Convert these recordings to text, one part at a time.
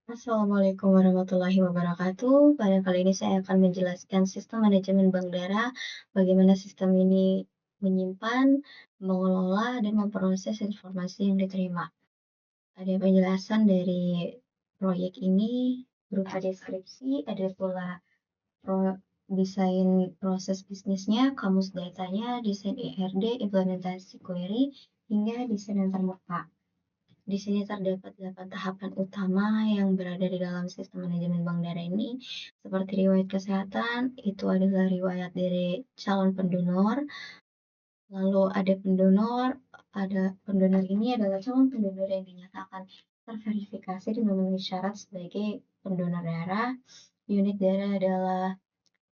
Assalamualaikum warahmatullahi wabarakatuh. Pada kali ini saya akan menjelaskan sistem manajemen bank darah, bagaimana sistem ini menyimpan, mengelola, dan memproses informasi yang diterima. Ada penjelasan dari proyek ini berupa deskripsi, ada pula desain proses bisnisnya, kamus datanya, desain ERD, implementasi query, hingga desain antarmuka. Di sini terdapat 8 tahapan utama yang berada di dalam sistem manajemen bank darah ini, seperti riwayat kesehatan, itu adalah riwayat dari calon pendonor, lalu ada pendonor ini adalah calon pendonor yang dinyatakan terverifikasi dan memenuhi syarat sebagai pendonor darah. Unit darah adalah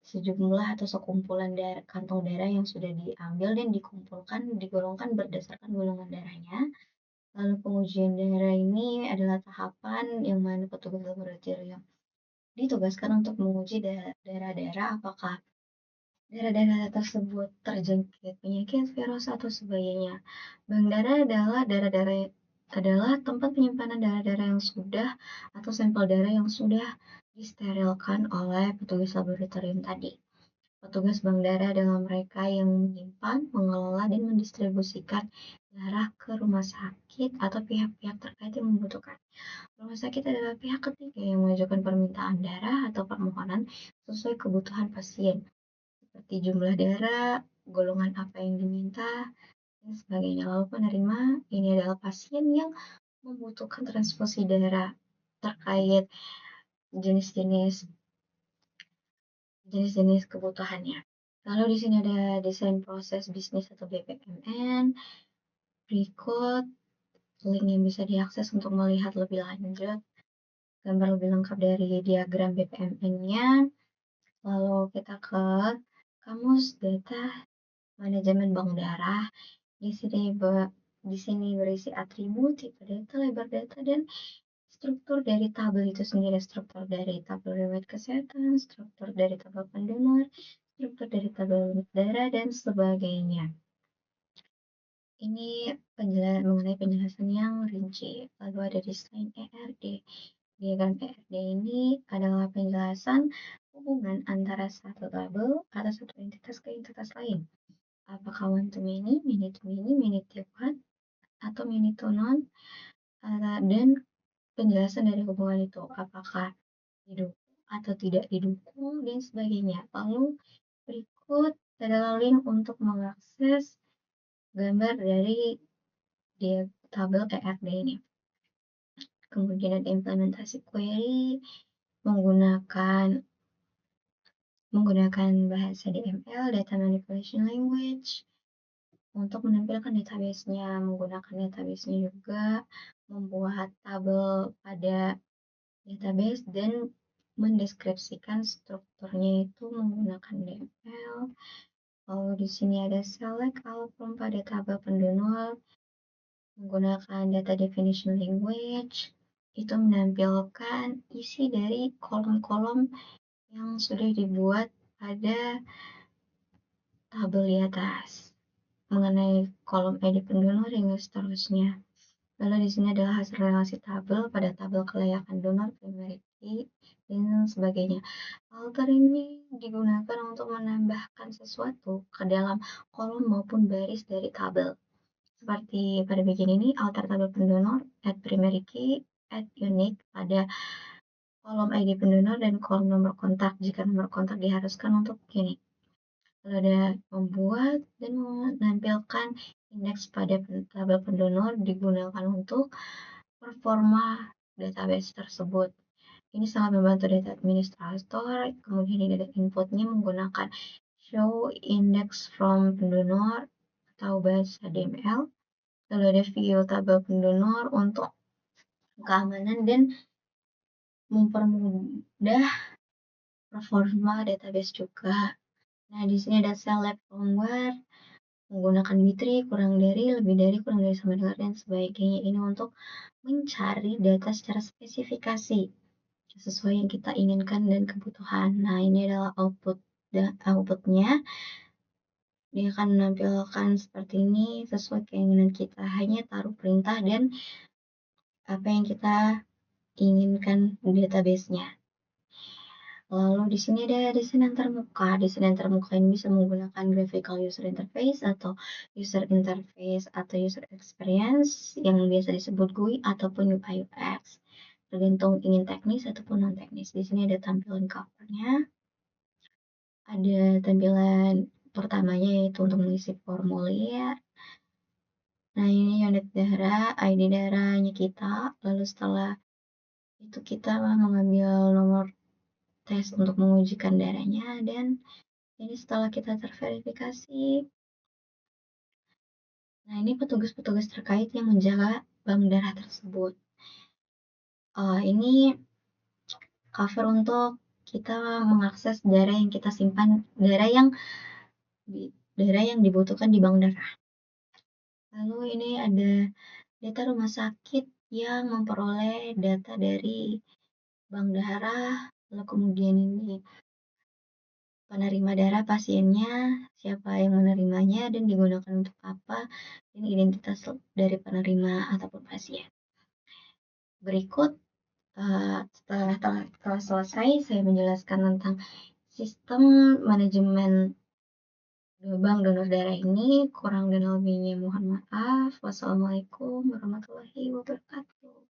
sejumlah atau sekumpulan kantong darah yang sudah diambil dan digolongkan berdasarkan golongan darahnya. Lalu pengujian darah ini adalah tahapan yang mana petugas laboratorium ditugaskan untuk menguji darah-darah apakah darah-darah tersebut terjangkit penyakit, virus, atau sebagainya. Bank darah adalah tempat penyimpanan darah-darah yang sudah atau sampel darah yang sudah disterilkan oleh petugas laboratorium tadi. Petugas bank darah adalah mereka yang menyimpan, mengelola, dan mendistribusikan darah ke rumah sakit atau pihak-pihak terkait yang membutuhkan. Rumah sakit adalah pihak ketiga yang mengajukan permintaan darah atau permohonan sesuai kebutuhan pasien, seperti jumlah darah, golongan apa yang diminta, dan sebagainya. Lalu penerima ini adalah pasien yang membutuhkan transfusi darah terkait jenis-jenis jenis-jenis kebutuhannya. Lalu di sini ada desain proses bisnis atau BPMN, berikut link yang bisa diakses untuk melihat lebih lanjut, gambar lebih lengkap dari diagram BPMN-nya. Lalu kita ke kamus data manajemen bank darah. Di sini berisi atribut, tipe data, lebar data, dan struktur dari tabel itu sendiri. Struktur dari tabel riwayat kesehatan, struktur dari tabel pendonor, struktur dari tabel darah, dan sebagainya. Ini mengenai penjelasan yang rinci. Lalu ada desain ERD. Diagram ERD ini adalah penjelasan hubungan antara satu tabel atau satu entitas ke entitas lain. Apakah one to many, many to one, atau many to none, dan penjelasan dari hubungan itu. Apakah didukung atau tidak didukung, dan sebagainya. Lalu berikut adalah link untuk mengakses gambar dari tabel ERD ini. Kemudian ada implementasi query menggunakan bahasa DML, Data Manipulation Language, untuk menampilkan database-nya. Menggunakan database-nya juga membuat tabel pada database dan mendeskripsikan strukturnya itu menggunakan DML. Lalu di sini ada select all from pada tabel pendonor menggunakan data definition language, itu menampilkan isi dari kolom-kolom yang sudah dibuat pada tabel di atas mengenai kolom ID pendonor hingga seterusnya. Lalu di sini adalah hasil relasi tabel pada tabel kelayakan donor, primary key, dan sebagainya. Alter ini digunakan untuk menambahkan sesuatu ke dalam kolom maupun baris dari tabel. Seperti pada bagian ini, alter tabel pendonor, add primary key, add unique pada kolom ID pendonor dan kolom nomor kontak jika nomor kontak diharuskan untuk unique. Lalu ada membuat dan menampilkan indeks pada tabel pendonor digunakan untuk performa database tersebut. Ini sangat membantu data administrator. Kemudian ini ada inputnya menggunakan show index from pendonor atau bahasa DML. Lalu ada view tabel pendonor untuk keamanan dan mempermudah performa database juga. Nah, di sini ada select from where, menggunakan bitri, kurang dari, lebih dari, kurang dari, sama dengan, dan sebagainya. Ini untuk mencari data secara spesifikasi sesuai yang kita inginkan dan kebutuhan. Nah, ini adalah outputnya. Dia akan menampilkan seperti ini sesuai keinginan kita. Hanya taruh perintah dan apa yang kita inginkan database-nya. Lalu di sini ada desain antarmuka. Desain antarmuka ini bisa menggunakan graphical user interface atau user experience yang biasa disebut GUI ataupun UI UX. Tergantung ingin teknis ataupun non teknis. Di sini ada tampilan covernya. Ada tampilan pertamanya yaitu untuk mengisi formulir. Nah, ini unit darah, ID darahnya kita. Lalu setelah itu kita mengambil nomor tes untuk mengujikan darahnya, dan ini setelah kita terverifikasi. Nah, ini petugas-petugas terkait yang menjaga bank darah tersebut. Ini cover untuk kita mengakses darah yang kita simpan, darah yang dibutuhkan di bank darah. Lalu ini ada data rumah sakit yang memperoleh data dari bank darah. Lalu kemudian ini penerima darah pasiennya, siapa yang menerimanya, dan digunakan untuk apa, dan identitas dari penerima ataupun pasien. Berikut, setelah selesai, saya menjelaskan tentang sistem manajemen bank donor darah ini. Kurang dan lebihnya mohon maaf. Wassalamualaikum warahmatullahi wabarakatuh.